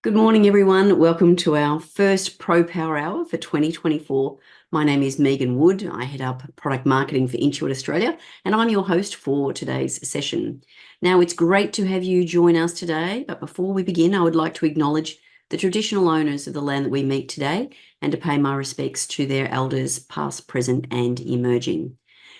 Good morning, everyone. Welcome to our first Pro Power Hour for 2024. My name is Meagan Wood. I head up product marketing for Intuit Australia, and I'm your host for today's session. Now, it's great to have you join us today, but before we begin, I would like to acknowledge the traditional owners of the land that we meet today and to pay my respects to their elders, past, present, and emerging.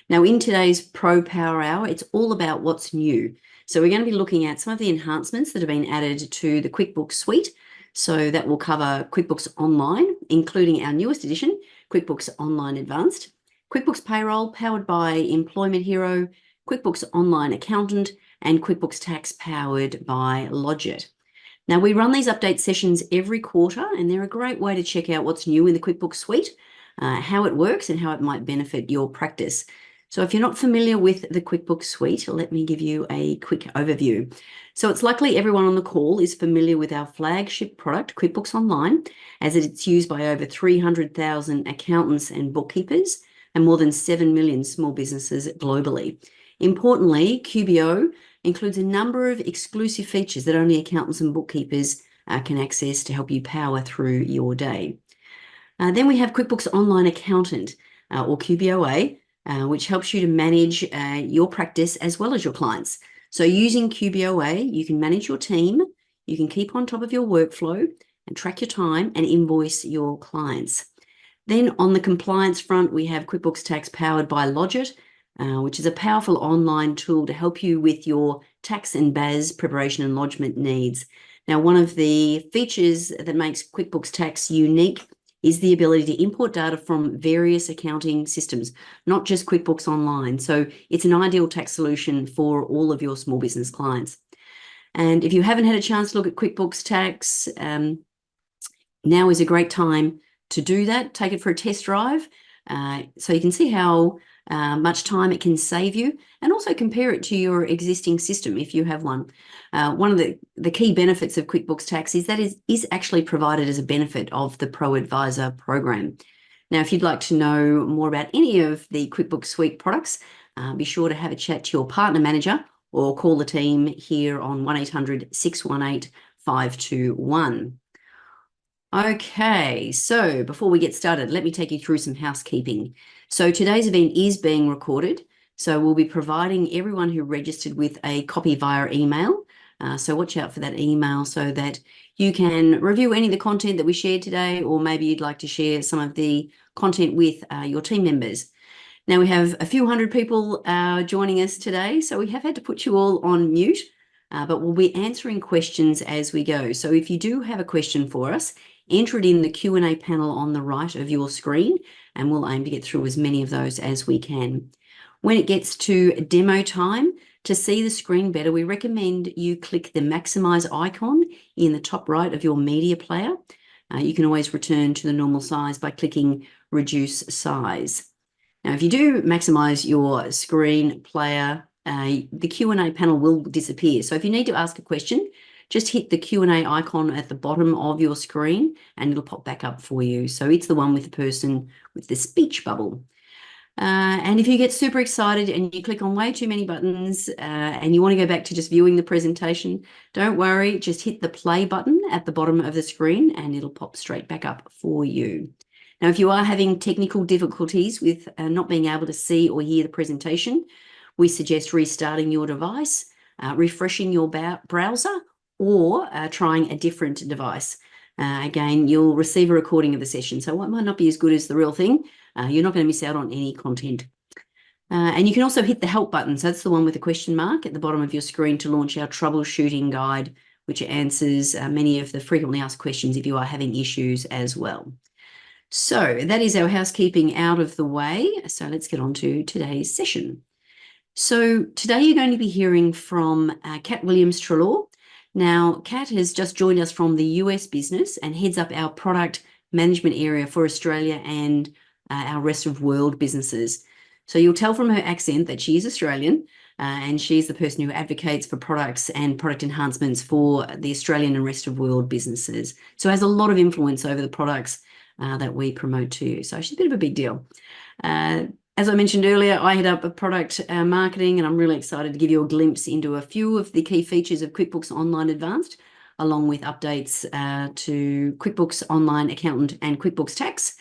Now, in today's Pro Power Hour, it's all about what's new. So we're going to be looking at some of the enhancements that have been added to the QuickBooks suite. So that will cover QuickBooks Online, including our newest edition, QuickBooks Online Advanced, QuickBooks Payroll powered by Employment Hero, QuickBooks Online Accountant, and QuickBooks Tax powered by Lodgit. Now, we run these update sessions every quarter, and they're a great way to check out what's new in the QuickBooks suite, how it works, and how it might benefit your practice. So if you're not familiar with the QuickBooks suite, let me give you a quick overview. So it's likely everyone on the call is familiar with our flagship product, QuickBooks Online, as it's used by over 300,000 accountants and bookkeepers and more than 7 million small businesses globally. Importantly, QBO includes a number of exclusive features that only accountants and bookkeepers can access to help you power through your day. Then we have QuickBooks Online Accountant, or QBOA, which helps you to manage your practice as well as your clients. So using QBOA, you can manage your team, you can keep on top of your workflow and track your time and invoice your clients. Then on the compliance front, we have QuickBooks Tax powered by Lodgit, which is a powerful online tool to help you with your tax and BAS preparation and lodgement needs. Now, one of the features that makes QuickBooks Tax unique is the ability to import data from various accounting systems, not just QuickBooks Online. So it's an ideal tax solution for all of your small business clients. And if you haven't had a chance to look at QuickBooks Tax, now is a great time to do that. Take it for a test drive so you can see how much time it can save you, and also compare it to your existing system if you have one. One of the key benefits of QuickBooks Tax is that it is actually provided as a benefit of the Pro Advisor program. Now, if you'd like to know more about any of the QuickBooks Suite products, be sure to have a chat to your partner manager or call the team here on 1-800-618-521. Okay, so before we get started, let me take you through some housekeeping. So today's event is being recorded, so we'll be providing everyone who registered with a copy via email. So watch out for that email so that you can review any of the content that we shared today, or maybe you'd like to share some of the content with your team members. Now, we have a few hundred people joining us today, so we have had to put you all on mute, but we'll be answering questions as we go. So if you do have a question for us, enter it in the Q&A panel on the right of your screen, and we'll aim to get through as many of those as we can. When it gets to demo time, to see the screen better, we recommend you click the maximize icon in the top right of your media player. You can always return to the normal size by clicking reduce size. Now, if you do maximize your screen player, the Q&A panel will disappear. So if you need to ask a question, just hit the Q&A icon at the bottom of your screen and it'll pop back up for you. So it's the one with the person with the speech bubble. And if you get super excited and you click on way too many buttons and you want to go back to just viewing the presentation, don't worry, just hit the play button at the bottom of the screen and it'll pop straight back up for you. Now, if you are having technical difficulties with not being able to see or hear the presentation, we suggest restarting your device, refreshing your browser, or trying a different device. Again, you'll receive a recording of the session, so it might not be as good as the real thing. You're not going to miss out on any content. And you can also hit the help button. So that's the one with the question mark at the bottom of your screen to launch our troubleshooting guide, which answers many of the frequently asked questions if you are having issues as well. So that is our housekeeping out of the way. So let's get on to today's session. So today you're going to be hearing from Cat Williams-Treloar. Now, Cat has just joined us from the US business and heads up our product management area for Australia and our rest of world businesses. So you'll tell from her accent that she is Australian and she's the person who advocates for products and product enhancements for the Australian and rest of world businesses. So has a lot of influence over the products that we promote to you. So she's a bit of a big deal. As I mentioned earlier, I head up a product marketing, and I'm really excited to give you a glimpse into a few of the key features of QuickBooks Online Advanced, along with updates to QuickBooks Online Accountant and QuickBooks Tax.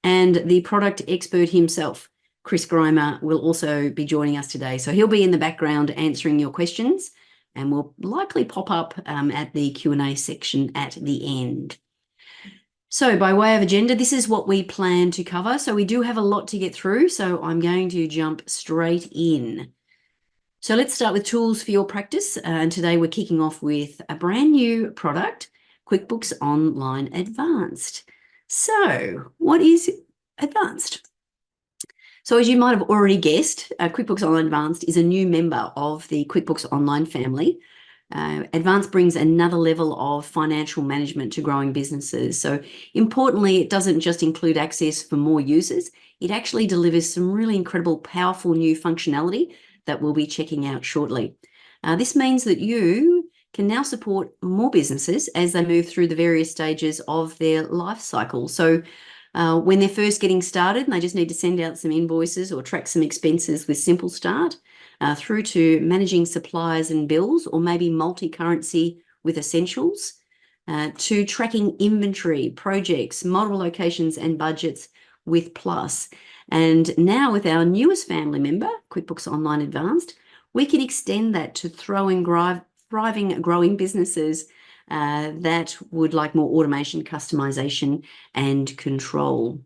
And the product expert himself, Chris Grimer, will also be joining us today. So he'll be in the background answering your questions and will likely pop up at the Q&A section at the end. So by way of agenda, this is what we plan to cover. So we do have a lot to get through, so I'm going to jump straight in. So let's start with tools for your practice. And today we're kicking off with a brand new product, QuickBooks Online Advanced. So what is Advanced? So as you might have already guessed, QuickBooks Online Advanced is a new member of the QuickBooks Online family. Advanced brings another level of financial management to growing businesses. So importantly, it doesn't just include access for more users. It actually delivers some really incredible, powerful new functionality that we'll be checking out shortly. This means that you can now support more businesses as they move through the various stages of their life cycle. So when they're first getting started and they just need to send out some invoices or track some expenses with Simple Start, through to managing suppliers and bills, or maybe multi-currency with Essentials, to tracking inventory, projects, model locations and budgets with Plus. And now with our newest family member, QuickBooks Online Advanced, we can extend that to thriving, growing businesses that would like more automation, customization, and control.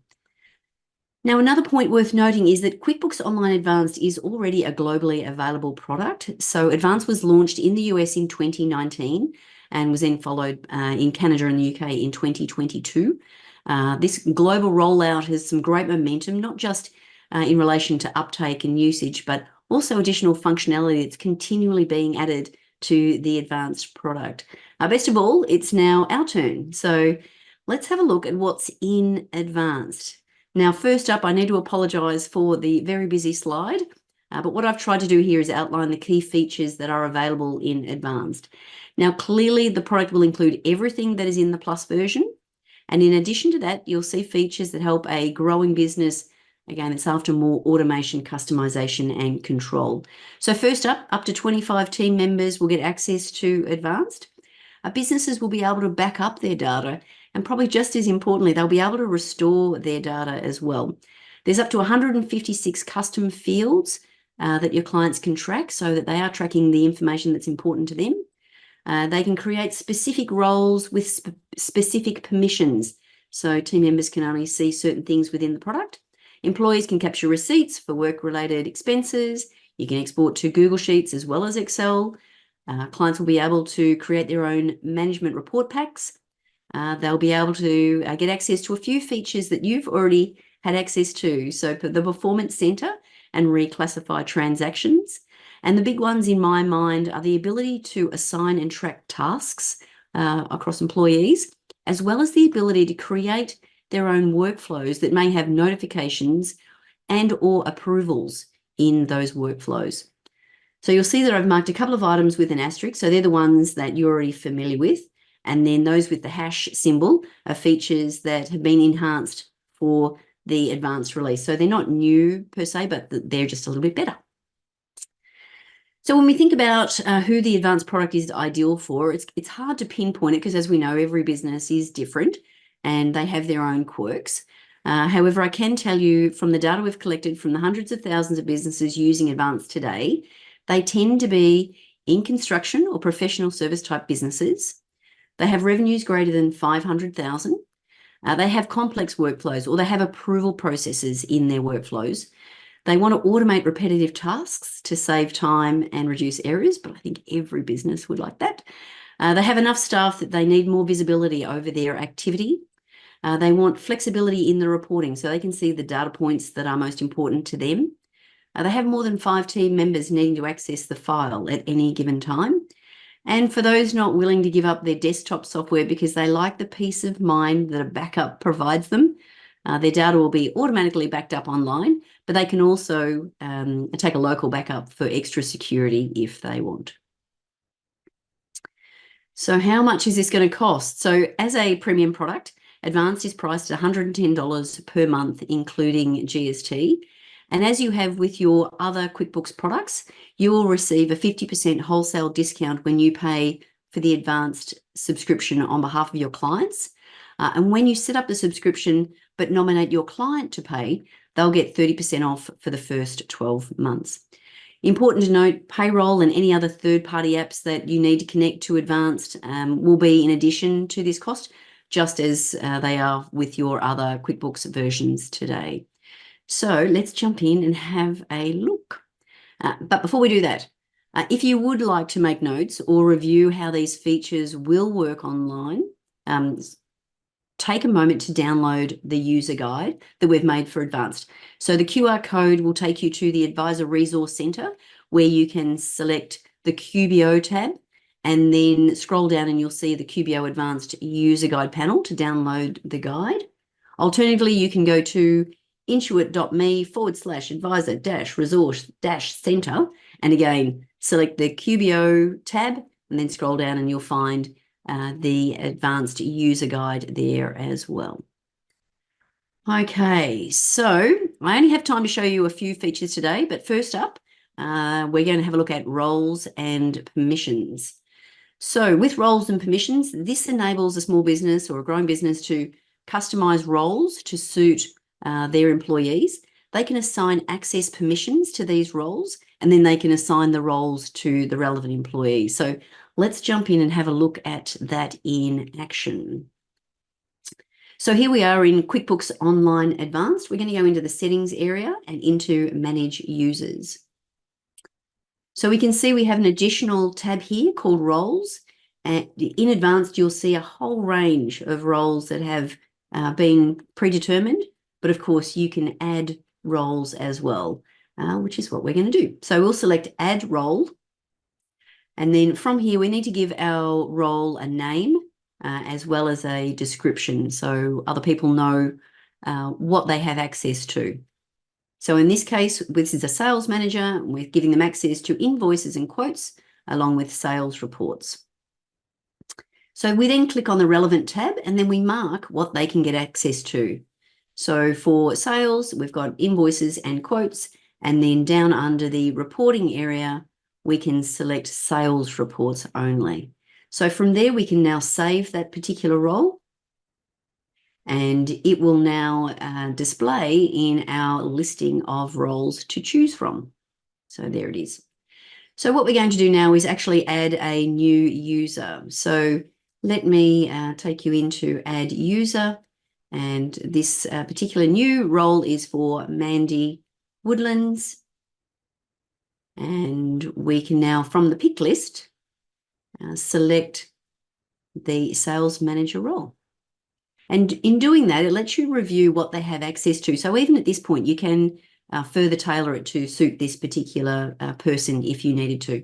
Now, another point worth noting is that QuickBooks Online Advanced is already a globally available product. So Advanced was launched in the US in 2019 and was then followed in Canada and the UK in 2022. This global rollout has some great momentum, not just in relation to uptake and usage, but also additional functionality that's continually being added to the Advanced product. Best of all, it's now our turn. So let's have a look at what's in Advanced. Now, first up, I need to apologise for the very busy slide, but what I've tried to do here is outline the key features that are available in Advanced. Now, clearly, the product will include everything that is in the Plus version, and in addition to that, you'll see features that help a growing business. Again, it's after more automation, customization, and control. So first up to 25 team members will get access to Advanced. Businesses will be able to back up their data, and probably just as importantly, they'll be able to restore their data as well. There's up to 156 custom fields that your clients can track so that they are tracking the information that's important to them. They can create specific roles with specific permissions. So team members can only see certain things within the product. Employees can capture receipts for work-related expenses. You can export to Google Sheets as well as Excel. Clients will be able to create their own management report packs. They'll be able to get access to a few features that you've already had access to. So the Performance Center and reclassify transactions. And the big ones in my mind are the ability to assign and track tasks across employees, as well as the ability to create their own workflows that may have notifications and or approvals in those workflows. So you'll see that I've marked a couple of items with an asterisk. So they're the ones that you're already familiar with. And then those with the hash symbol are features that have been enhanced for the Advanced release. So they're not new per se, but they're just a little bit better. So when we think about who the Advanced product is ideal for, it's hard to pinpoint it because, as we know, every business is different and they have their own quirks. However, I can tell you from the data we've collected from the hundreds of thousands of businesses using Advanced today, they tend to be in construction or professional service type businesses. They have revenues greater than 500,000. They have complex workflows, or they have approval processes in their workflows. They want to automate repetitive tasks to save time and reduce errors, but I think every business would like that. They have enough staff that they need more visibility over their activity. They want flexibility in the reporting so they can see the data points that are most important to them. They have more than 5 team members needing to access the file at any given time. And for those not willing to give up their desktop software because they like the peace of mind that a backup provides them, their data will be automatically backed up online, but they can also take a local backup for extra security if they want. So how much is this going to cost? So as a premium product, Advanced is priced at $110 per month, including GST. And as you have with your other QuickBooks products, you will receive a 50% wholesale discount when you pay for the advanced subscription on behalf of your clients. And when you set up the subscription but nominate your client to pay, they'll get 30% off for the first 12 months. Important to note, payroll and any other third-party apps that you need to connect to Advanced will be in addition to this cost, just as they are with your other QuickBooks versions today. So let's jump in and have a look. But before we do that, if you would like to make notes or review how these features will work online, take a moment to download the user guide that we've made for Advanced. So the QR code will take you to the Advisor Resource Center, where you can select the QBO tab and then scroll down and you'll see the QBO Advanced User Guide panel to download the guide. Alternatively, you can go to intuit.me/advisor-resource-center and again, select the QBO tab and then scroll down and you'll find the advanced user guide there as well. Okay, so I only have time to show you a few features today, but first up, we're going to have a look at roles and permissions. So with roles and permissions, this enables a small business or a growing business to customize roles to suit their employees. They can assign access permissions to these roles, and then they can assign the roles to the relevant employees. So let's jump in and have a look at that in action. So here we are in QuickBooks Online Advanced. We're going to go into the settings area and into manage users. So we can see we have an additional tab here called roles. And in Advanced, you'll see a whole range of roles that have been predetermined, but of course you can add roles as well, which is what we're going to do. So we'll select add role. And then from here, we need to give our role a name as well as a description so other people know what they have access to. So in this case, this is a sales manager. We're giving them access to invoices and quotes along with sales reports. So we then click on the relevant tab and then we mark what they can get access to. So for sales, we've got invoices and quotes, and then down under the reporting area, we can select sales reports only. So from there, we can now save that particular role and it will now display in our listing of roles to choose from. So there it is. So what we're going to do now is actually add a new user. So let me take you into add user, and this particular new role is for Mandy Woodlands. And we can now, from the pick list, select the sales manager role. And in doing that, it lets you review what they have access to. So even at this point, you can further tailor it to suit this particular person if you needed to.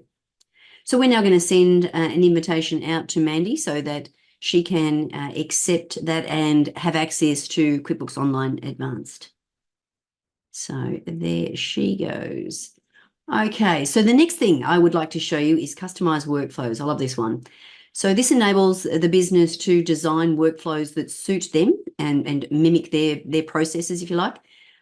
So we're now going to send an invitation out to Mandy so that she can accept that and have access to QuickBooks Online Advanced. So there she goes. Okay, so the next thing I would like to show you is customized workflows. I love this one. So this enables the business to design workflows that suit them and mimic their processes, if you like.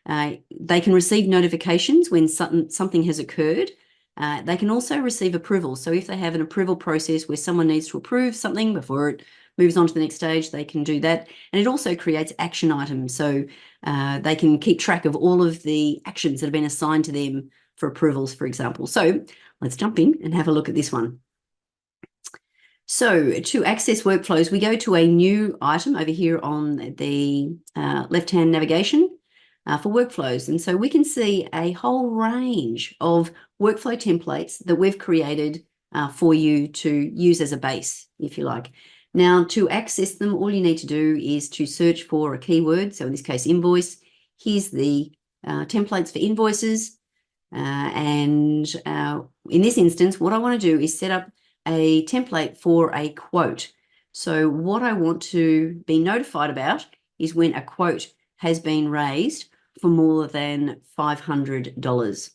They can receive notifications when something has occurred. They can also receive approval. So if they have an approval process where someone needs to approve something before it moves on to the next stage, they can do that. And it also creates action items. So they can keep track of all of the actions that have been assigned to them for approvals, for example. So let's jump in and have a look at this one. So to access workflows, we go to a new item over here on the left-hand navigation for workflows. And so we can see a whole range of workflow templates that we've created for you to use as a base, if you like. Now, to access them, all you need to do is to search for a keyword. So in this case, invoice. Here's the templates for invoices. In this instance, what I want to do is set up a template for a quote. So what I want to be notified about is when a quote has been raised for more than $500.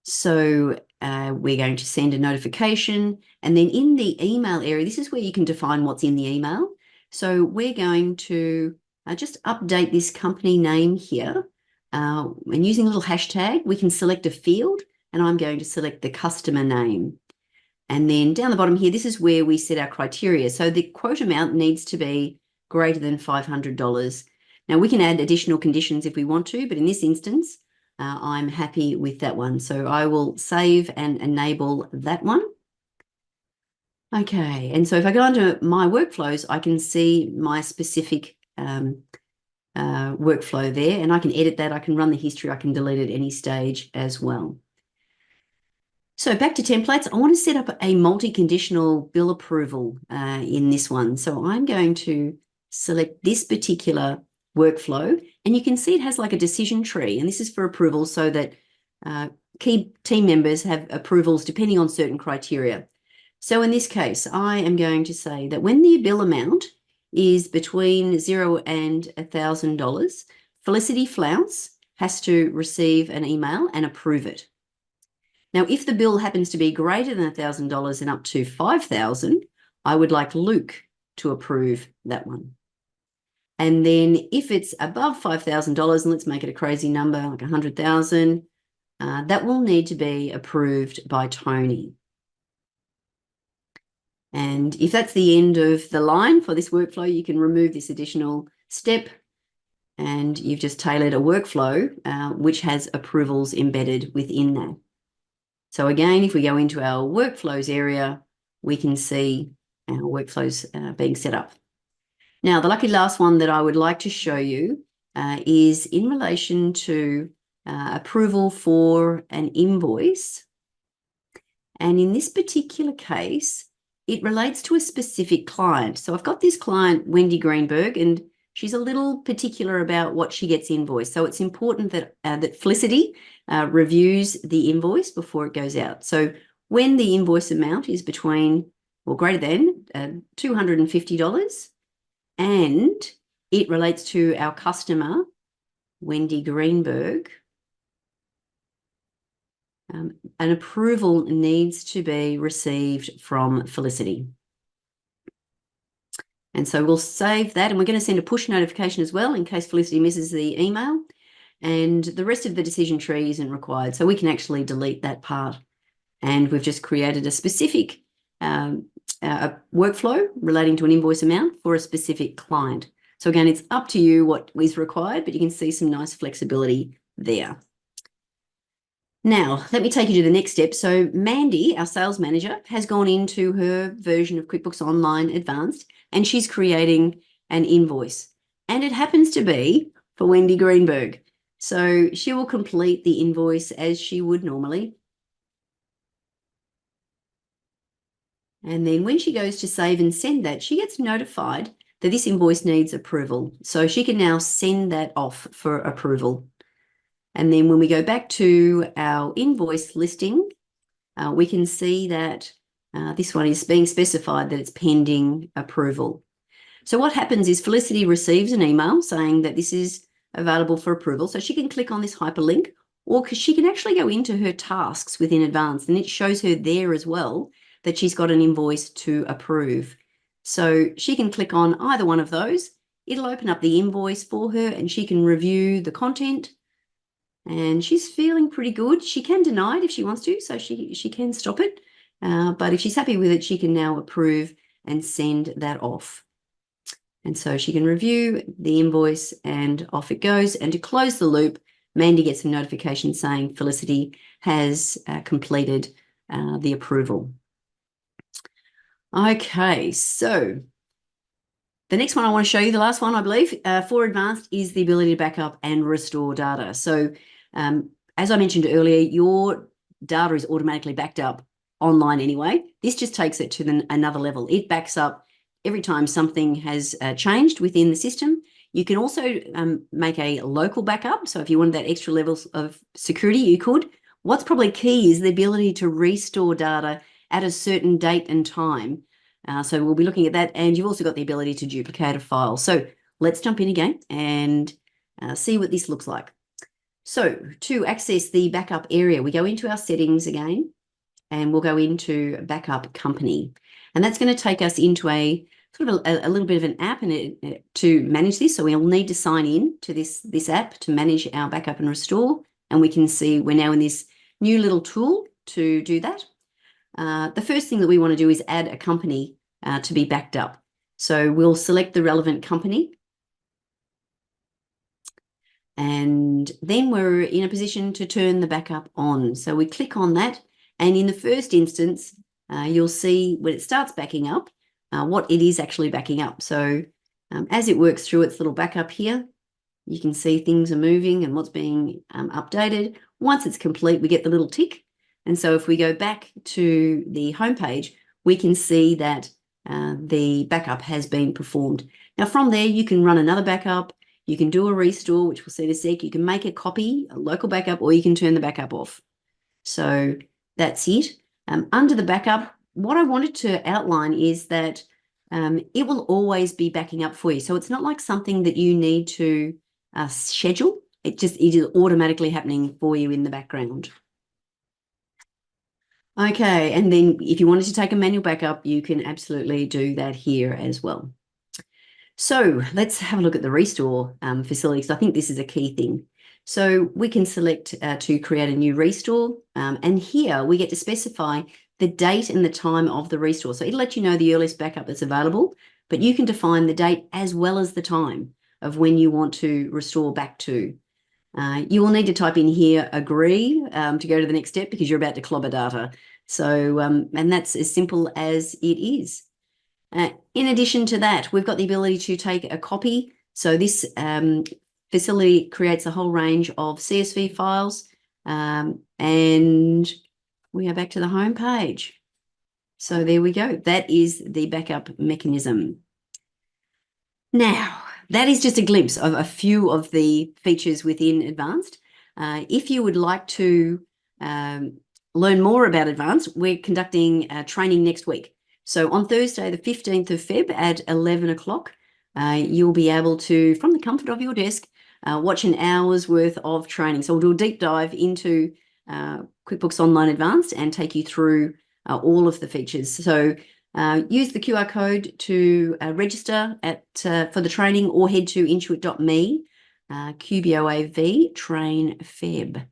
So we're going to send a notification, and then in the email area, this is where you can define what's in the email. So we're going to just update this company name here. And using a little hashtag, we can select a field, and I'm going to select the customer name. And then down the bottom here, this is where we set our criteria. So the quote amount needs to be greater than $500. Now, we can add additional conditions if we want to, but in this instance, I'm happy with that one. So I will save and enable that one. Okay, and so if I go under my workflows, I can see my specific workflow there, and I can edit that. I can run the history. I can delete at any stage as well. So back to templates, I want to set up a multi-conditional bill approval in this one. So I'm going to select this particular workflow, and you can see it has like a decision tree, and this is for approval so that key team members have approvals depending on certain criteria. So in this case, I am going to say that when the bill amount is between $0 and $1,000, Felicity Flounce has to receive an email and approve it. Now, if the bill happens to be greater than $1,000 and up to $5,000, I would like Luke to approve that one. And then if it's above $5,000, and let's make it a crazy number, like $100,000, that will need to be approved by Tony. And if that's the end of the line for this workflow, you can remove this additional step, and you've just tailored a workflow which has approvals embedded within that. So again, if we go into our workflows area, we can see our workflows being set up. Now, the lucky last one that I would like to show you is in relation to approval for an invoice. And in this particular case, it relates to a specific client. So I've got this client, Wendy Greenberg, and she's a little particular about what she gets invoiced. So it's important that that Felicity reviews the invoice before it goes out. So when the invoice amount is between or greater than $250 and it relates to our customer, Wendy Greenberg, an approval needs to be received from Felicity. And so we'll save that, and we're going to send a push notification as well in case Felicity misses the email. And the rest of the decision tree isn't required, so we can actually delete that part. And we've just created a specific workflow relating to an invoice amount for a specific client. So again, it's up to you what is required, but you can see some nice flexibility there. Now, let me take you to the next step. So Mandy, our sales manager, has gone into her version of QuickBooks Online Advanced, and she's creating an invoice. And it happens to be for Wendy Greenberg. So she will complete the invoice as she would normally. And then when she goes to save and send that, she gets notified that this invoice needs approval. So she can now send that off for approval. And then when we go back to our invoice listing, we can see that this one is being specified that it's pending approval. So what happens is Felicity receives an email saying that this is available for approval. So she can click on this hyperlink, or she can actually go into her tasks within Advanced, and it shows her there as well that she's got an invoice to approve. So she can click on either one of those. It'll open up the invoice for her, and she can review the content. And she's feeling pretty good. She can deny it if she wants to, so she can stop it. But if she's happy with it, she can now approve and send that off. And so she can review the invoice and off it goes. And to close the loop, Mandy gets a notification saying Felicity has completed the approval. Okay, so the next one I want to show you, the last one I believe, for Advanced, is the ability to back up and restore data. So as I mentioned earlier, your data is automatically backed up online anyway. This just takes it to another level. It backs up every time something has changed within the system. You can also make a local backup. So if you wanted that extra level of security, you could. What's probably key is the ability to restore data at a certain date and time. So we'll be looking at that. And you've also got the ability to duplicate a file. So let's jump in again and see what this looks like. So to access the backup area, we go into our settings again, and we'll go into backup company. And that's going to take us into a sort of a little bit of an app to manage this. So we'll need to sign in to this app to manage our backup and restore. And we can see we're now in this new little tool to do that. the first thing that we want to do is add a company to be backed up. So we'll select the relevant company. And then we're in a position to turn the backup on. So we click on that. And in the first instance, you'll see when it starts backing up, what it is actually backing up. So as it works through its little backup here, you can see things are moving and what's being updated. Once it's complete, we get the little tick. And so if we go back to the homepage, we can see that the backup has been performed. Now from there, you can run another backup. You can do a restore, which we'll see in a sec. You can make a copy, a local backup, or you can turn the backup off. So that's it. Under the backup, what I wanted to outline is that it will always be backing up for you. So it's not like something that you need to schedule. It is automatically happening for you in the background. Okay, and then if you wanted to take a manual backup, you can absolutely do that here as well. So let's have a look at the restore facility, because I think this is a key thing. So we can select to create a new restore, and here we get to specify the date and the time of the restore. So it'll let you know the earliest backup that's available, but you can define the date as well as the time of when you want to restore back to. You will need to type in here agree to go to the next step, because you're about to clobber data. So, and that's as simple as it is. In addition to that, we've got the ability to take a copy. So this facility creates a whole range of CSV files, and we are back to the home page. So there we go. That is the backup mechanism. Now, that is just a glimpse of a few of the features within Advanced. If you would like to learn more about Advanced, we're conducting training next week. So on Thursday, the 15th of Feb at 11 o'clock, you'll be able to, from the comfort of your desk, watch an hour's worth of training. So we'll do a deep dive into QuickBooks Online Advanced and take you through all of the features. So use the QR code to register for the training, or head to intuit.me, QBOAV, train Feb.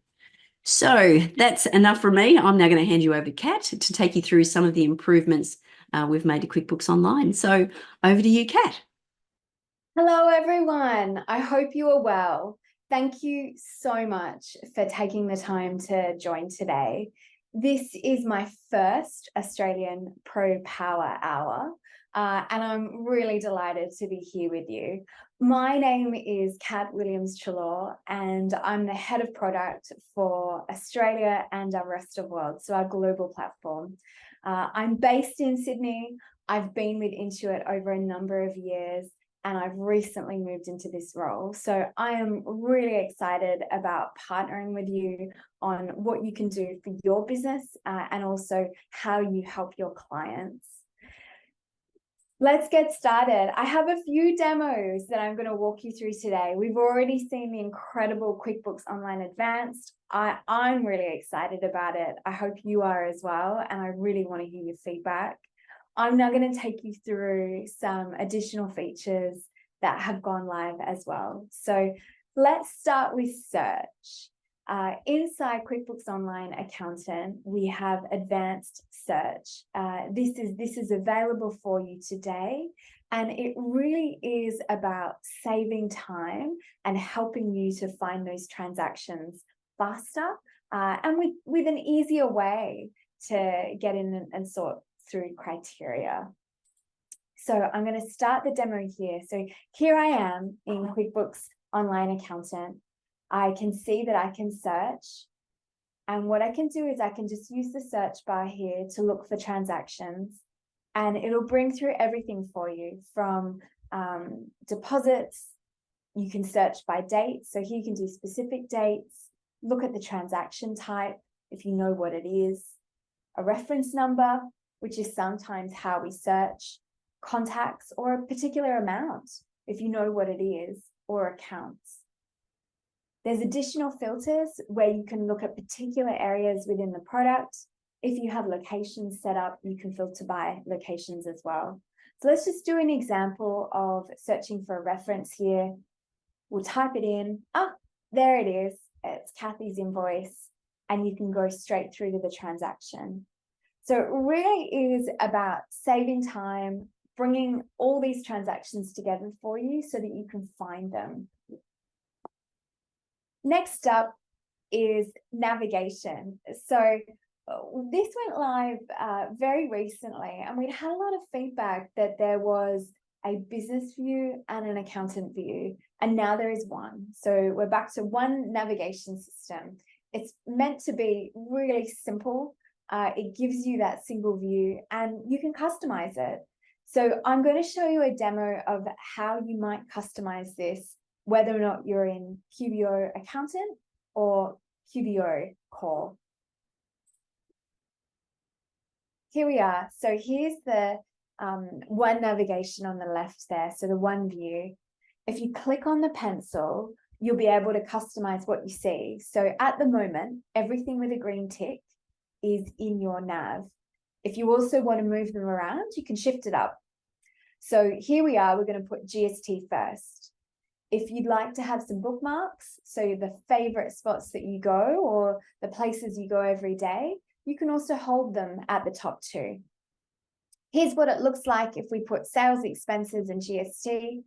So that's enough from me. I'm now going to hand you over to Cat to take you through some of the improvements we've made to QuickBooks Online. So over to you, Cat. Hello, everyone. I hope you are well. Thank you so much for taking the time to join today. This is my first Australian Pro Power Hour, and I'm really delighted to be here with you. My name is Cat Williams-Treloar, and I'm the head of product for Australia and our rest of world, so our global platform. I'm based in Sydney. I've been with Intuit over a number of years, and I've recently moved into this role. So I am really excited about partnering with you on what you can do for your business and also how you help your clients. Let's get started. I have a few demos that I'm going to walk you through today. We've already seen the incredible QuickBooks Online Advanced. I'm really excited about it. I hope you are as well, and I really want to hear your feedback. I'm now going to take you through some additional features that have gone live as well. So let's start with search. Inside QuickBooks Online Accountant, we have advanced search. This is available for you today, and it really is about saving time and helping you to find those transactions faster and with an easier way to get in and sort through criteria. So I'm going to start the demo here. So here I am in QuickBooks Online Accountant. I can see that I can search, and what I can do is I can just use the search bar here to look for transactions, and it'll bring through everything for you from deposits. You can search by date, so here you can do specific dates, look at the transaction type if you know what it is, a reference number, which is sometimes how we search, contacts, or a particular amount if you know what it is, or accounts. There's additional filters where you can look at particular areas within the product. If you have locations set up, you can filter by locations as well. So let's just do an example of searching for a reference here. We'll type it in. Ah, there it is. It's Kathy's invoice, and you can go straight through to the transaction. So it really is about saving time, bringing all these transactions together for you so that you can find them. Next up is navigation. So this went live very recently, and we'd had a lot of feedback that there was a business view and an accountant view, and now there is one. So we're back to one navigation system. It's meant to be really simple. It gives you that single view and you can customize it. So I'm going to show you a demo of how you might customize this, whether or not you're in QBO Accountant or QBO Core. Here we are. So here's the one navigation on the left there, so the one view. If you click on the pencil, you'll be able to customize what you see. So at the moment, everything with a green tick is in your nav. If you also want to move them around, you can shift it up. So here we are, we're going to put GST first. If you'd like to have some bookmarks, so the favorite spots that you go or the places you go every day, you can also hold them at the top too. Here's what it looks like if we put sales expenses and GST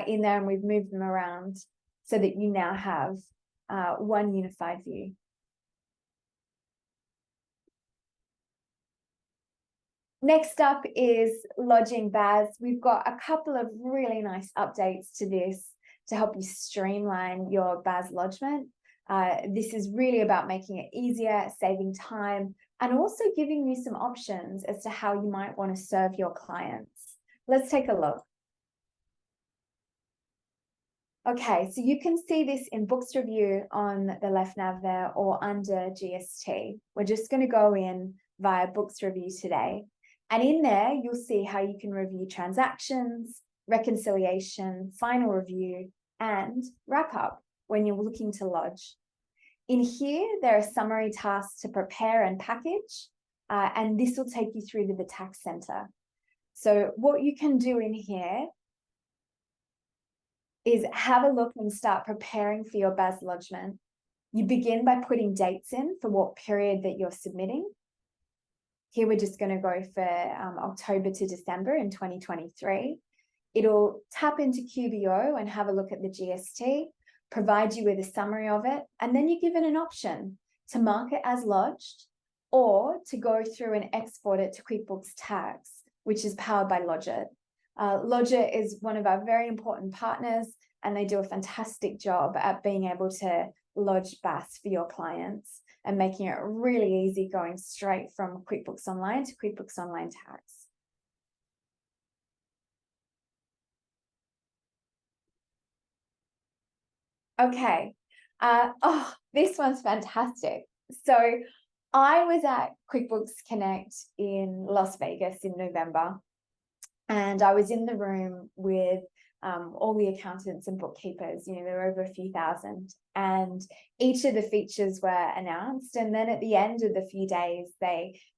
in there and we've moved them around so that you now have one unified view. Next up is lodging BAS. We've got a couple of really nice updates to this to help you streamline your BAS lodgement. This is really about making it easier, saving time, and also giving you some options as to how you might want to serve your clients. Let's take a look. Okay, so you can see this in Books Review on the left nav there or under GST. We're just going to go in via Books Review today. And in there, you'll see how you can review transactions, reconciliation, final review, and wrap up when you're looking to lodge. In here, there are summary tasks to prepare and package, and this will take you through to the tax center. So what you can do in here is have a look and start preparing for your BAS lodgement. You begin by putting dates in for what period that you're submitting. Here we're just going to go for October to December in 2023. It'll tap into QBO and have a look at the GST, provide you with a summary of it, and then you're given an option to mark it as lodged or to go through and export it to QuickBooks Tax, which is powered by Lodgit. Lodgit is one of our very important partners, and they do a fantastic job at being able to lodge BAS for your clients and making it really easy going straight from QuickBooks Online to QuickBooks Online Tax. Okay, oh, this one's fantastic. So I was at QuickBooks Connect in Las Vegas in November, and I was in the room with all the accountants and bookkeepers. You know, there were over a few thousand, and each of the features were announced. And then at the end of the few days,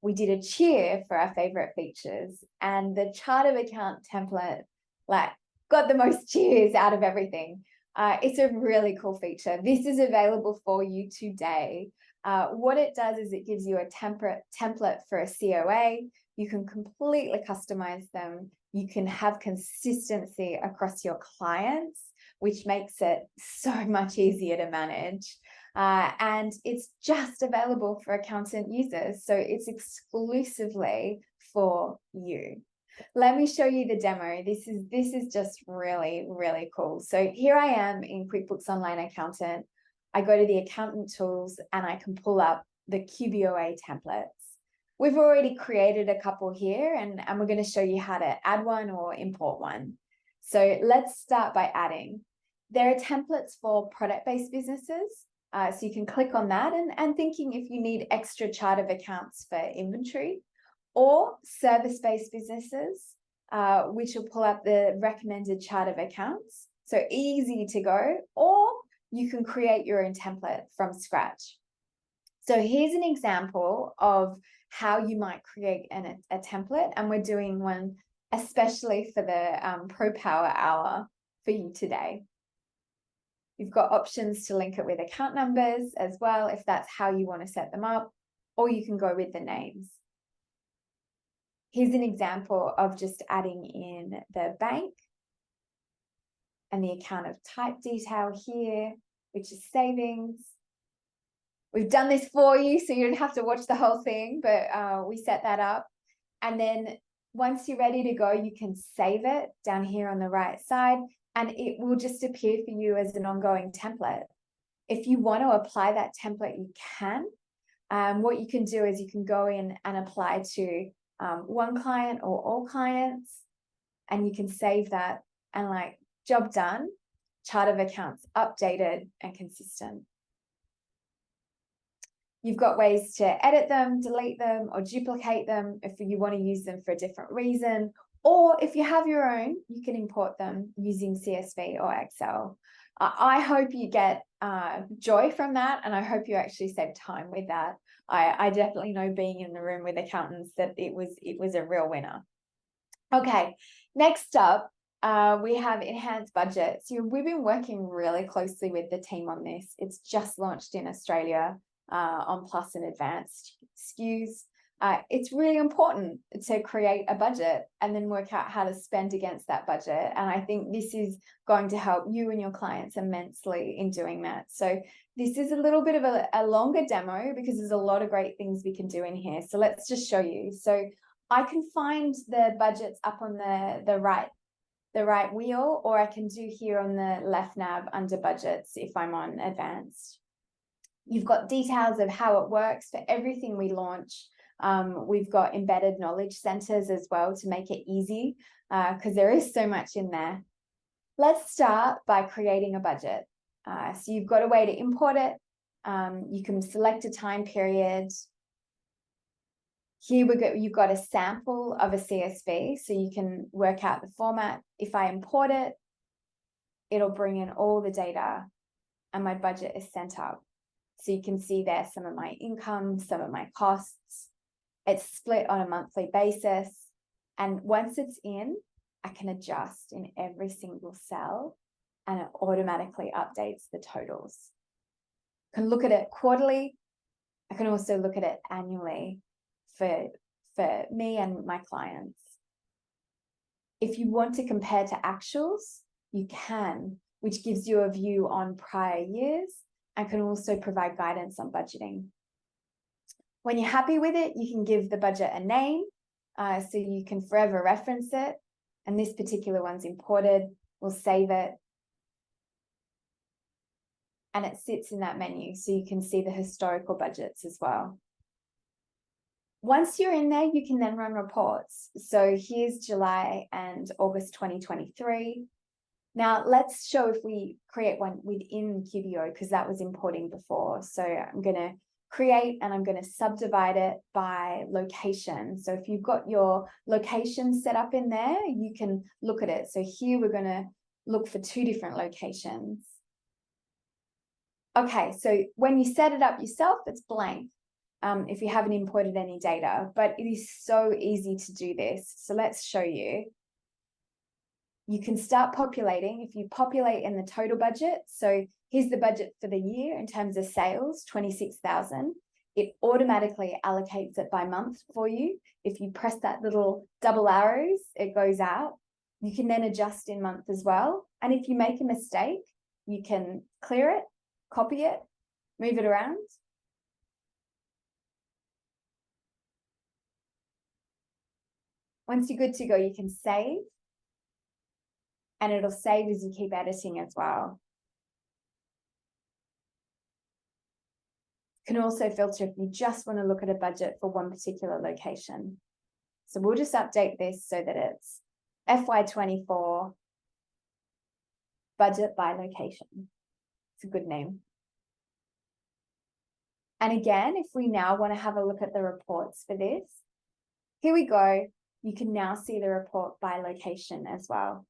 we did a cheer for our favorite features, and the chart of account template got the most cheers out of everything. It's a really cool feature. This is available for you today. What it does is it gives you a template for a COA. You can completely customize them. You can have consistency across your clients, which makes it so much easier to manage. And it's just available for accountant users. So it's exclusively for you. Let me show you the demo. This is just really, really cool. So here I am in QuickBooks Online Accountant. I go to the accountant tools and I can pull up the QBOA templates. We've already created a couple here, and we're going to show you how to add one or import one. So let's start by adding. There are templates for product-based businesses. So you can click on that and thinking if you need extra chart of accounts for inventory, or service-based businesses, which will pull up the recommended chart of accounts. So easy to go, or you can create your own template from scratch. So here's an example of how you might create a template, and we're doing one especially for the Pro Power Hour for you today. You've got options to link it with account numbers as well, if that's how you want to set them up, or you can go with the names. Here's an example of just adding in the bank and the account of type detail here, which is savings. We've done this for you, so you don't have to watch the whole thing, but we set that up. And then once you're ready to go, you can save it down here on the right side, and it will just appear for you as an ongoing template. If you want to apply that template, you can. What you can do is you can go in and apply to one client or all clients, and you can save that and like, job done, chart of accounts updated and consistent. You've got ways to edit them, delete them, or duplicate them if you want to use them for a different reason. Or if you have your own, you can import them using CSV or Excel. I hope you get joy from that, and I hope you actually save time with that. I definitely know, being in the room with accountants, that it was a real winner. Okay, next up, we have enhanced budgets. We've been working really closely with the team on this. It's just launched in Australia on Plus and Advanced SKUs. It's really important to create a budget and then work out how to spend against that budget. And I think this is going to help you and your clients immensely in doing that. So this is a little bit of a longer demo because there's a lot of great things we can do in here. So let's just show you. So I can find the budgets up on the right wheel, or I can do here on the left nav under budgets if I'm on advanced. You've got details of how it works for everything we launch. We've got embedded knowledge centers as well to make it easy, because there is so much in there. Let's start by creating a budget. So you've got a way to import it. You can select a time period. Here you've got a sample of a CSV, so you can work out the format. If I import it, it'll bring in all the data and my budget is sent up. So you can see there some of my income, some of my costs. It's split on a monthly basis. And once it's in, I can adjust in every single cell and it automatically updates the totals. I can look at it quarterly. I can also look at it annually for me and my clients. If you want to compare to actuals, you can, which gives you a view on prior years and can also provide guidance on budgeting. When you're happy with it, you can give the budget a name, so you can forever reference it. And this particular one's imported. We'll save it. And it sits in that menu, so you can see the historical budgets as well. Once you're in there, you can then run reports. So here's July and August 2023. Now let's show if we create one within QBO, because that was importing before. So I'm going to create and I'm going to subdivide it by location. So if you've got your location set up in there, you can look at it. So here we're going to look for 2 different locations. Okay, so when you set it up yourself, it's blank if you haven't imported any data, but it is so easy to do this. So let's show you. You can start populating. If you populate in the total budget, so here's the budget for the year in terms of sales, 26,000. It automatically allocates it by month for you. If you press that little double arrows, it goes out. You can then adjust in month as well. And if you make a mistake, you can clear it, copy it, move it around. Once you're good to go, you can save. And it'll save as you keep editing as well. You can also filter if you just want to look at a budget for one particular location. So we'll just update this so that it's FY24 budget by location. It's a good name. And again, if we now want to have a look at the reports for this, here we go. You can now see the report by location as well.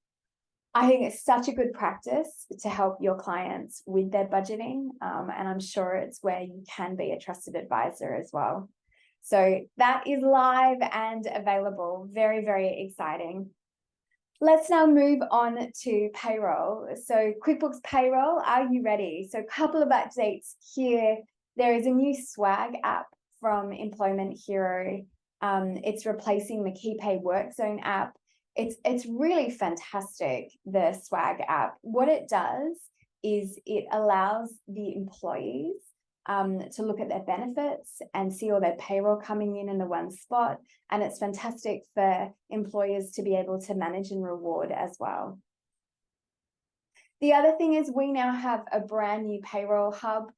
I think it's such a good practice to help your clients with their budgeting, and I'm sure it's where you can be a trusted advisor as well. So that is live and available. Very, very exciting. Let's now move on to payroll. So QuickBooks Payroll, are you ready? So a couple of updates here. There is a new swag app from Employment Hero It's replacing the KeyPay Work Zone app. It's really fantastic, the Swag app. What it does is it allows the employees to look at their benefits and see all their payroll coming in the one spot. And it's fantastic for employers to be able to manage and reward as well. The other thing is we now have a brand new payroll hub,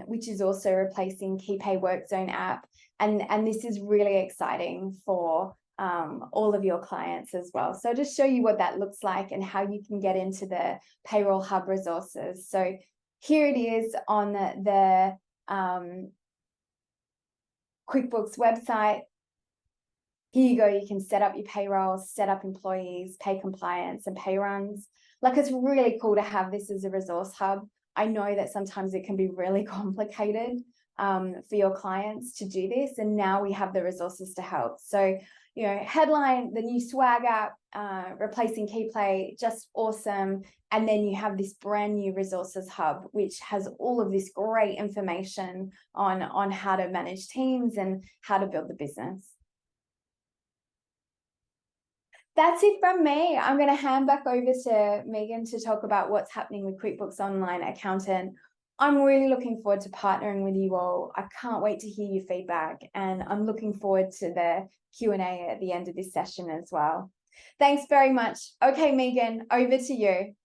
which is also replacing KeyPay Work Zone app. And this is really exciting for all of your clients as well. So just show you what that looks like and how you can get into the payroll hub resources. So here it is on the QuickBooks website. Here you go, you can set up your payroll, set up employees, pay compliance and pay runs. Like, it's really cool to have this as a resource hub. I know that sometimes it can be really complicated for your clients to do this, and now we have the resources to help. So, you know, headline, the new Swag app, replacing KeyPay, just awesome. And then you have this brand new resources hub, which has all of this great information on how to manage teams and how to build the business. That's it from me. I'm going to hand back over to Meagan to talk about what's happening with QuickBooks Online Accountant. I'm really looking forward to partnering with you all. I can't wait to hear your feedback, and I'm looking forward to the Q&A at the end of this session as well. Thanks very much. Okay, Meagan, over to you.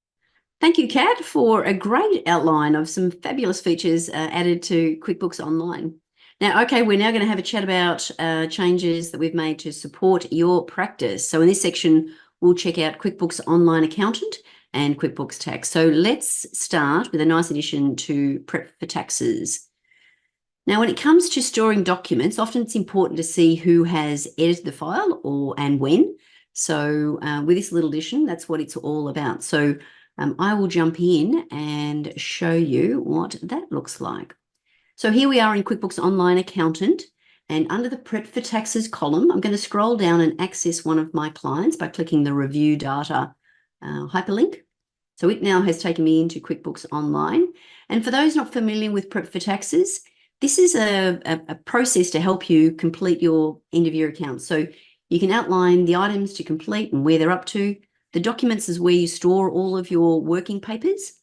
Thank you, Kat, for a great outline of some fabulous features added to QuickBooks Online. Now, okay, we're now going to have a chat about changes that we've made to support your practice. So in this section, we'll check out QuickBooks Online Accountant and QuickBooks Tax. So let's start with a nice addition to Prep for Taxes. Now, when it comes to storing documents, often it's important to see who has edited the file and when. So with this little addition, that's what it's all about. So I will jump in and show you what that looks like. So here we are in QuickBooks Online Accountant, and under the Prep for Taxes column, I'm going to scroll down and access one of my clients by clicking the Review Data hyperlink. So it now has taken me into QuickBooks Online. And for those not familiar with Prep for Taxes, this is a process to help you complete your end of year account. So you can outline the items to complete and where they're up to. The documents is where you store all of your working papers.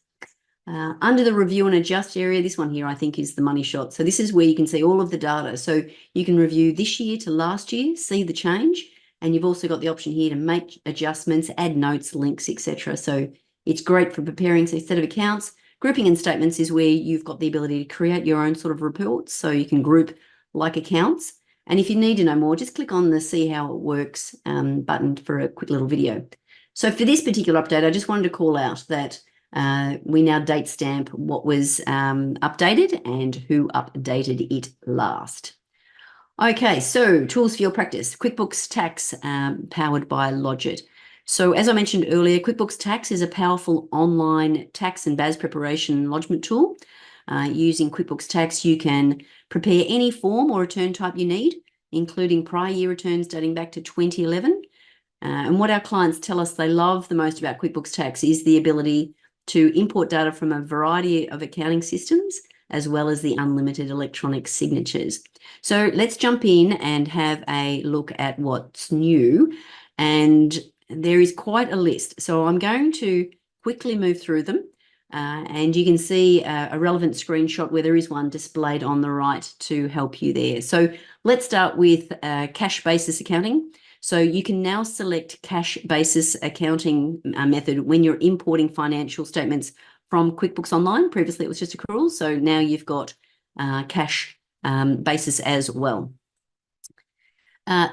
Under the Review and Adjust area, this one here I think is the money shot. So this is where you can see all of the data. So you can review this year to last year, see the change, and you've also got the option here to make adjustments, add notes, links, etc. So it's great for preparing a set of accounts. Grouping and statements is where you've got the ability to create your own sort of reports, so you can group like accounts. And if you need to know more, just click on the See How It Works button for a quick little video. So for this particular update, I just wanted to call out that we now date stamp what was updated and who updated it last. Okay, so tools for your practice. QuickBooks Tax powered by Lodgit. So as I mentioned earlier, QuickBooks Tax is a powerful online tax and BAS preparation lodgement tool. Using QuickBooks Tax, you can prepare any form or return type you need, including prior year returns dating back to 2011. And what our clients tell us they love the most about QuickBooks Tax is the ability to import data from a variety of accounting systems, as well as the unlimited electronic signatures. So let's jump in and have a look at what's new. And there is quite a list. So I'm going to quickly move through them. And you can see a relevant screenshot where there is one displayed on the right to help you there. So let's start with cash basis accounting. So you can now select cash basis accounting method when you're importing financial statements from QuickBooks Online. Previously, it was just accrual. So now you've got cash basis as well.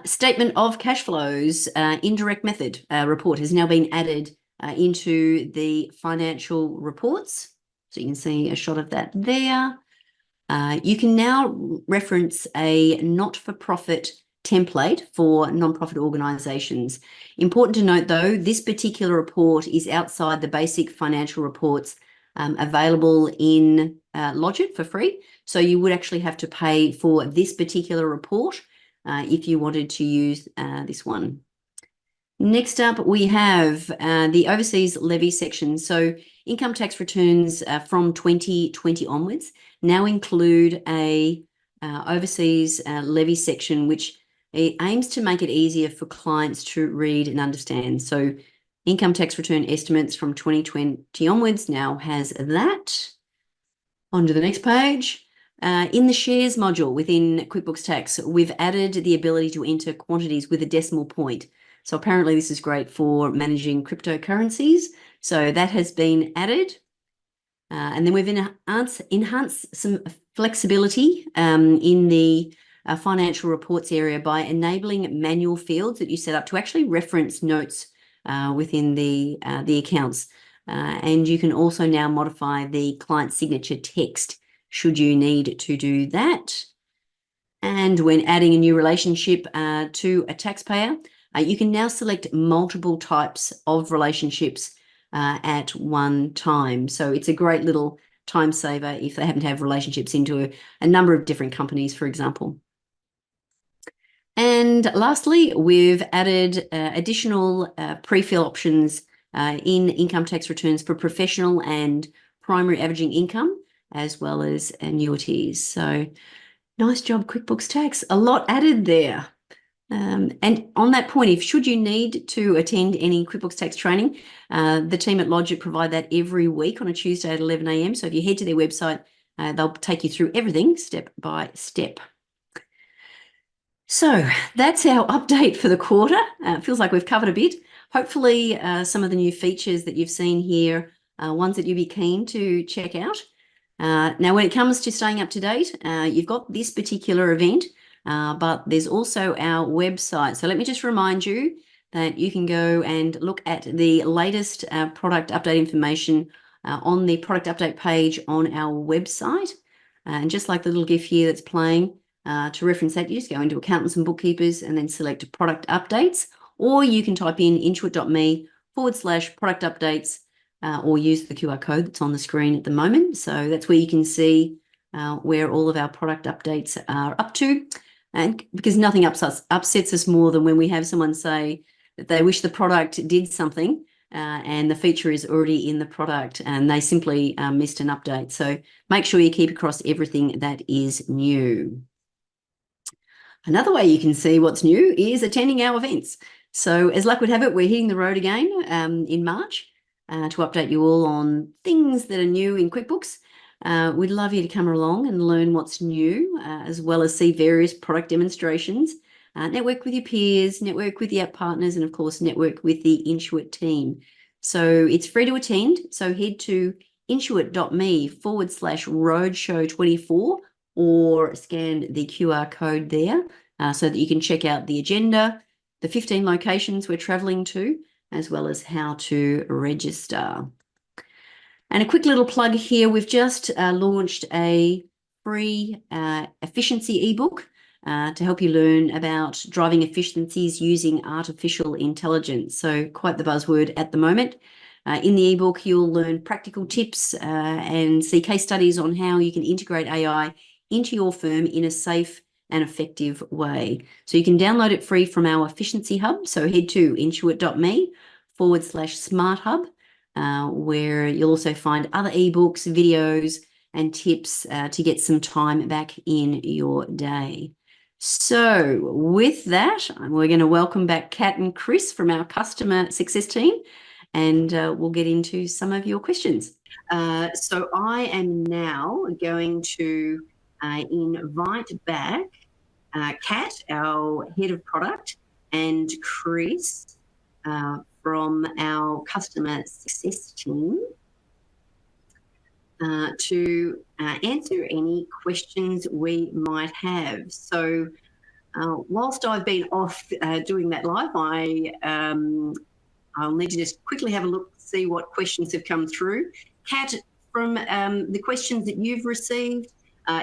Statement of cash flows, indirect method report has now been added into the financial reports. So you can see a shot of that there. You can now reference a not-for-profit template for non-profit organisations. Important to note, though, this particular report is outside the basic financial reports available in Lodgit for free. So you would actually have to pay for this particular report if you wanted to use this one. Next up, we have the overseas levy section. So income tax returns from 2020 onwards now include a overseas levy section, which It aims to make it easier for clients to read and understand. So income tax return estimates from 2020 onwards now has that. On to the next page. In the shares module within QuickBooks Tax, we've added the ability to enter quantities with a decimal point. So apparently this is great for managing cryptocurrencies. So that has been added. And then we've enhanced some flexibility in the financial reports area by enabling manual fields that you set up to actually reference notes within the accounts. And you can also now modify the client signature text should you need to do that. And when adding a new relationship to a taxpayer, you can now select multiple types of relationships at one time. So it's a great little time saver if they happen to have relationships into a number of different companies, for example. And lastly, we've added additional pre-fill options in income tax returns for professional and primary averaging income, as well as annuities. So nice job, QuickBooks Tax. A lot added there. And on that point, if should you need to attend any QuickBooks Tax training, the team at Logic provide that every week on a Tuesday at 11 a.m. So if you head to their website, they'll take you through everything step by step. So that's our update for the quarter. It feels like we've covered a bit. Hopefully some of the new features that you've seen here are ones that you'd be keen to check out. Now, when it comes to staying up to date, you've got this particular event, but there's also our website. So let me just remind you that you can go and look at the latest product update information on the product update page on our website. And just like the little GIF here that's playing, to reference that, you just go into accountants and bookkeepers and then select product updates, or you can type in intuit.me/product updates or use the QR code that's on the screen at the moment. So that's where you can see where all of our product updates are up to. And because nothing upsets us more than when we have someone say that they wish the product did something and the feature is already in the product and they simply missed an update. So make sure you keep across everything that is new. Another way you can see what's new is attending our events. So as luck would have it, we're hitting the road again in March to update you all on things that are new in QuickBooks. We'd love you to come along and learn what's new, as well as see various product demonstrations, network with your peers, network with the app partners, and of course, network with the Intuit team. So it's free to attend. So head to intuit.me/roadshow24 or scan the QR code there so that you can check out the agenda, the 15 locations we're traveling to, as well as how to register. And a quick little plug here, we've just launched a free efficiency ebook to help you learn about driving efficiencies using artificial intelligence. So quite the buzzword at the moment. In the ebook, you'll learn practical tips and see case studies on how you can integrate AI into your firm in a safe and effective way. So you can download it free from our efficiency hub. So head to intuit.me/smart hub, where you'll also find other ebooks, videos, and tips to get some time back in your day. So with that, we're going to welcome back Kat and Chris from our customer success team, and we'll get into some of your questions. So I am now going to invite back Kat, our head of product, and Chris from our customer success team to answer any questions we might have. So whilst I've been off doing that live, I'll need to just quickly have a look, see what questions have come through. Kat, from the questions that you've received,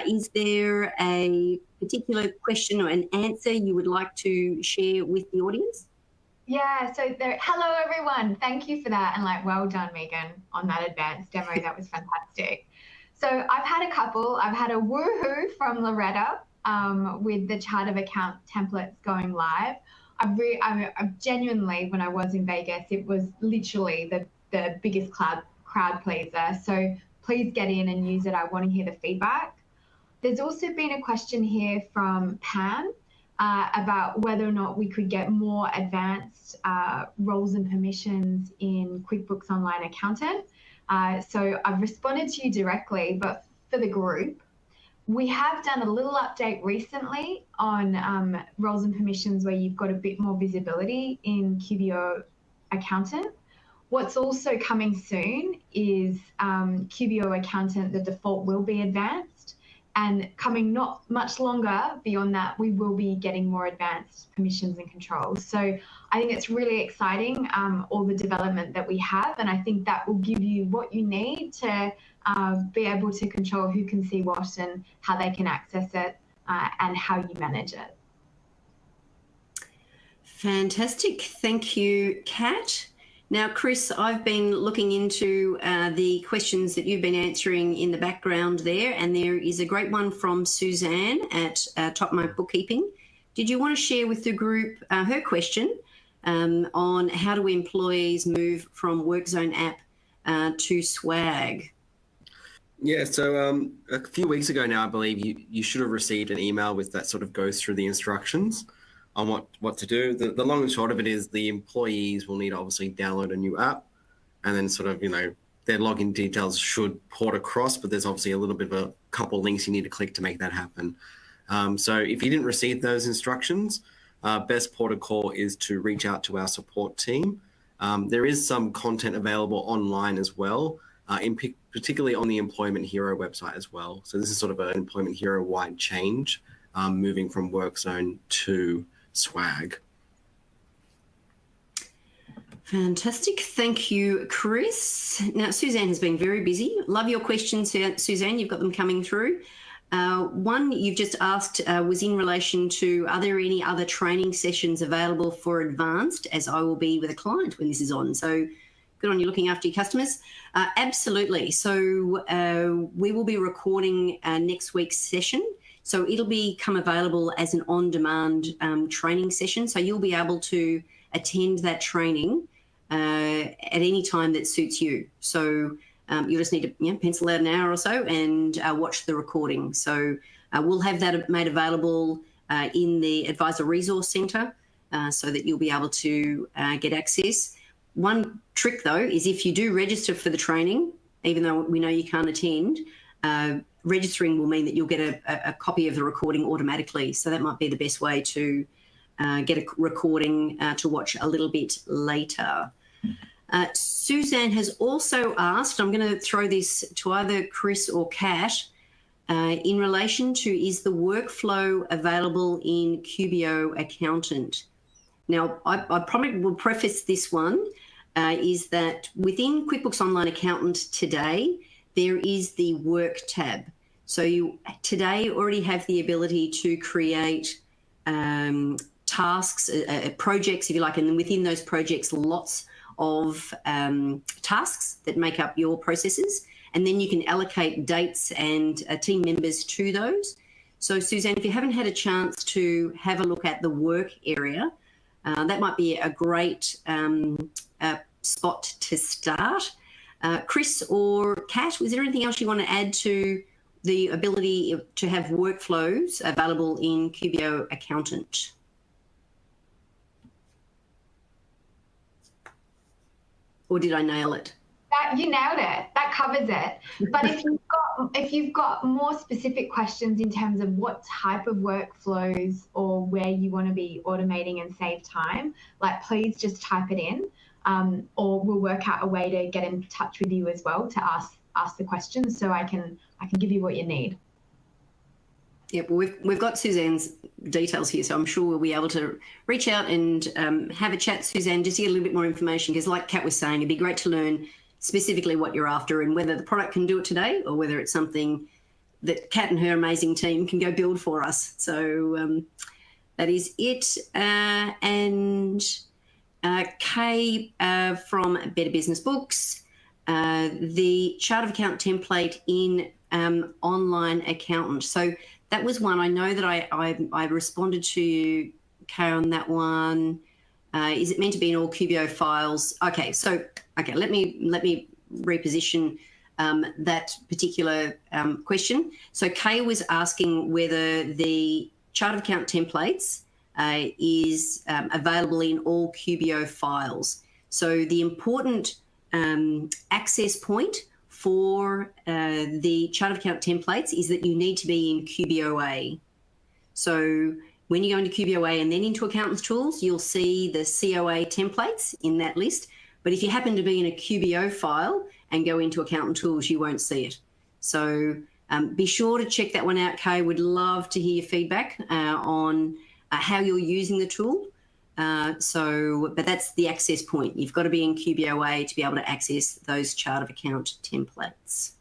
is there a particular question or an answer you would like to share with the audience? Yeah, so hello everyone. Thank you for that. And well done, Meagan, on that advanced demo. That was fantastic. So I've had a couple. I've had a woohoo from Loretta with the chart of account templates going live. I genuinely, when I was in Vegas, it was literally the biggest crowd pleaser. So please get in and use it. I want to hear the feedback. There's also been a question here from Pam about whether or not we could get more advanced roles and permissions in QuickBooks Online Accountant. So I've responded to you directly, but for the group, we have done a little update recently on roles and permissions where you've got a bit more visibility in QBO Accountant. What's also coming soon is QBO Accountant, the default will be advanced, and coming not much longer beyond that, we will be getting more advanced permissions and controls. So I think it's really exciting, all the development that we have, and I think that will give you what you need to be able to control who can see what and how they can access it and how you manage it. Fantastic. Thank you, Kat. Now, Chris, I've been looking into the questions that you've been answering in the background there, and there is a great one from Suzanne at Top Mark Bookkeeping. Did you want to share with the group her question on how do employees move from WorkZone app to Swag? Yeah, so a few weeks ago now, I believe you should have received an email with that sort of goes through the instructions on what to do. The long and short of it is the employees will need to obviously download a new app, and then sort of, their login details should port across, but there's obviously a little bit of a couple links you need to click to make that happen. So if you didn't receive those instructions, best port of call is to reach out to our support team. There is some content available online as well, particularly on the Employment Hero website as well. So this is sort of an Employment Hero-wide change, moving from WorkZone to Swag. Fantastic. Thank you, Chris. Now, Suzanne has been very busy. Love your questions, Suzanne. You've got them coming through. One you've just asked was in relation to, are there any other training sessions available for advanced, as I will be with a client when this is on? So good on you looking after your customers. Absolutely. So we will be recording next week's session. So it'll become available as an on-demand training session. So you'll be able to attend that training at any time that suits you. So you'll just need to pencil out an hour or so and watch the recording. So we'll have that made available in the Advisor Resource Centre so that you'll be able to get access. One trick, though, is if you do register for the training, even though we know you can't attend, registering will mean that you'll get a copy of the recording automatically. So that might be the best way to get a recording to watch a little bit later. Suzanne has also asked, I'm going to throw this to either Chris or Kat, in relation to, is the workflow available in QBO Accountant? Now, I probably will preface this one, is that within QuickBooks Online Accountant today, there is the Work tab. So you today already have the ability to create tasks, projects, if you like, and then within those projects, lots of tasks that make up your processes. And then you can allocate dates and team members to those. So Suzanne, if you haven't had a chance to have a look at the work area, that might be a great spot to start. Chris or Kat, was there anything else you want to add to the ability to have workflows available in QBO Accountant? Or did I nail it? You nailed it. That covers it. But if you've got more specific questions in terms of what type of workflows or where you want to be automating and save time, please just type it in, or we'll work out a way to get in touch with you as well to ask the questions, so I can give you what you need. Yeah, well, we've got Suzanne's details here, so I'm sure we'll be able to reach out and have a chat, Suzanne, just to get a little bit more information, because like Kat was saying, it'd be great to learn specifically what you're after and whether the product can do it today or whether it's something that Kat and her amazing team can go build for us. So that is it. And Kay from Better Business Books, the chart of account template in Online Accountant. So that was one I know that I responded to you, Kay, on that one. Is it meant to be in all QBO files? Okay, let me reposition that particular question. So Kay was asking whether the chart of account templates is available in all QBO files. So the important access point for the chart of account templates is that you need to be in QBOA. So when you go into QBOA and then into Accountants Tools, you'll see the COA templates in that list. But if you happen to be in a QBO file and go into Accountant Tools, you won't see it. So be sure to check that one out, Kay. Would love to hear your feedback on how you're using the tool. But that's the access point. You've got to be in QBOA to be able to access those chart of account templates.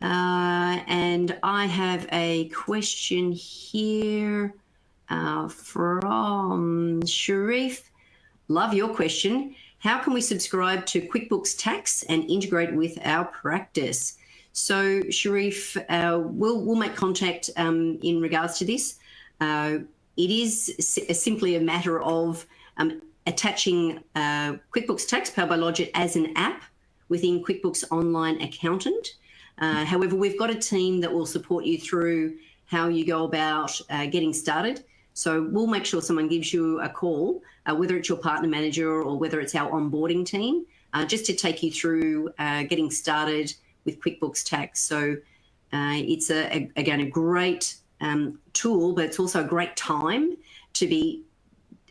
And I have a question here from Sharif. Love your question. How can we subscribe to QuickBooks Tax and integrate with our practice? So Sharif, we'll make contact in regards to this. It is simply a matter of attaching QuickBooks Tax powered by Lodgit as an app within QuickBooks Online Accountant. However, we've got a team that will support you through how you go about getting started. So we'll make sure someone gives you a call, whether it's your partner manager or whether it's our onboarding team, just to take you through getting started with QuickBooks Tax. So it's, again, a great tool, but it's also a great time to be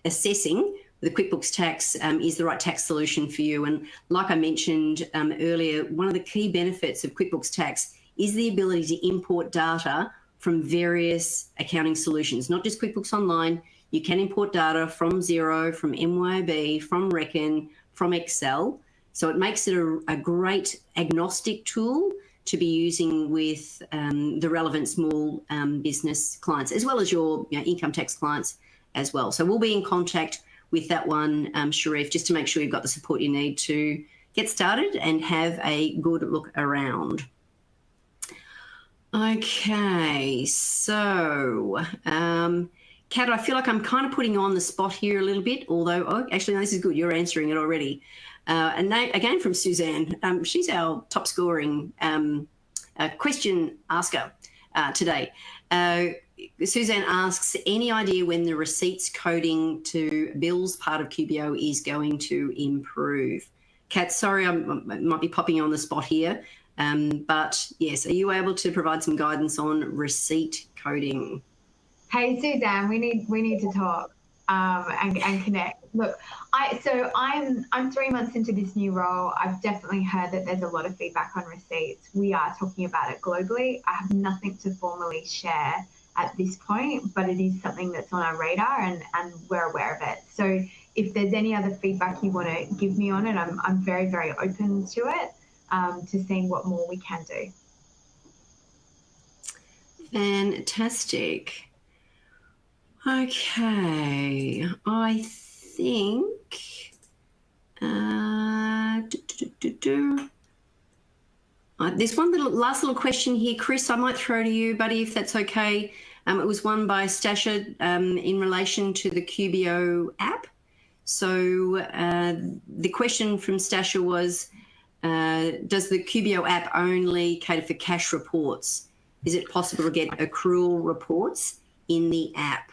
assessing the QuickBooks Tax is the right tax solution for you. And like I mentioned earlier, one of the key benefits of QuickBooks Tax is the ability to import data from various accounting solutions, not just QuickBooks Online. You can import data from Xero, from MYOB, from Reckon, from Excel. So it makes it a great agnostic tool to be using with the relevant small business clients, as well as your income tax clients as well. So we'll be in contact with that one, Sharif, just to make sure you've got the support you need to get started and have a good look around. Okay, so Kat, I feel like I'm kind of putting you on the spot here a little bit, although, actually, no, this is good. You're answering it already. And again from Suzanne, she's our top scoring question asker today. Suzanne asks, any idea when the receipts coding to bills part of QBO is going to improve? Kat, sorry, I might be popping you on the spot here, but yes, are you able to provide some guidance on receipt coding? Hey, Suzanne, we need to talk and connect. Look, I'm 3 months into this new role. I've definitely heard that there's a lot of feedback on receipts. We are talking about it globally. I have nothing to formally share at this point, but it is something that's on our radar and we're aware of it. So if there's any other feedback you want to give me on it, I'm very, very open to it, to seeing what more we can do. Fantastic. Okay, I think there's one last little question here, Chris. I might throw to you, buddy, if that's okay. It was one by Stasha in relation to the QBO app. So the question from Stasha was, does the QBO app only cater for cash reports? Is it possible to get accrual reports in the app?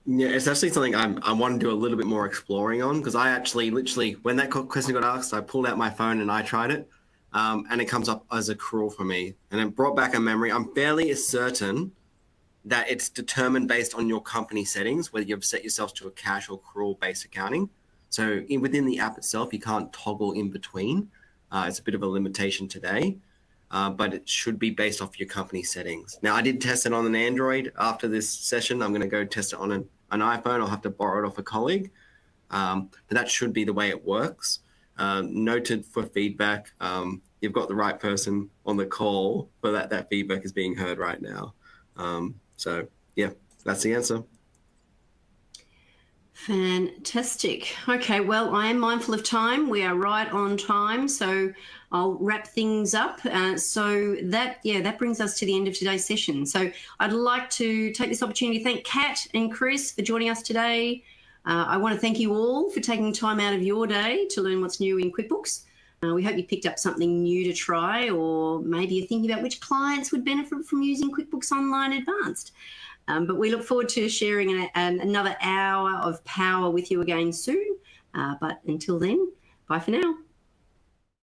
Yeah, it's actually something I want to do a little bit more exploring on, because I actually literally, when that question got asked, I pulled out my phone and I tried it, and it comes up as accrual for me. And it brought back a memory. I'm fairly certain that it's determined based on your company settings, whether you've set yourself to a cash or accrual-based accounting. So within the app itself, you can't toggle in between. It's a bit of a limitation today. But it should be based off your company settings. Now, I did test it on an Android after this session. I'm going to go test it on an iPhone. I'll have to borrow it off a colleague. But that should be the way it works. Noted for feedback. You've got the right person on the call, but that feedback is being heard right now. So, yeah, that's the answer. Fantastic. Okay, well, I am mindful of time. We are right on time, so I'll wrap things up. So that brings us to the end of today's session. So I'd like to take this opportunity to thank Kat and Chris for joining us today. I want to thank you all for taking time out of your day to learn what's new in QuickBooks. We hope you picked up something new to try, or maybe you're thinking about which clients would benefit from using QuickBooks Online Advanced. But we look forward to sharing another hour of power with you again soon. But until then, bye for now.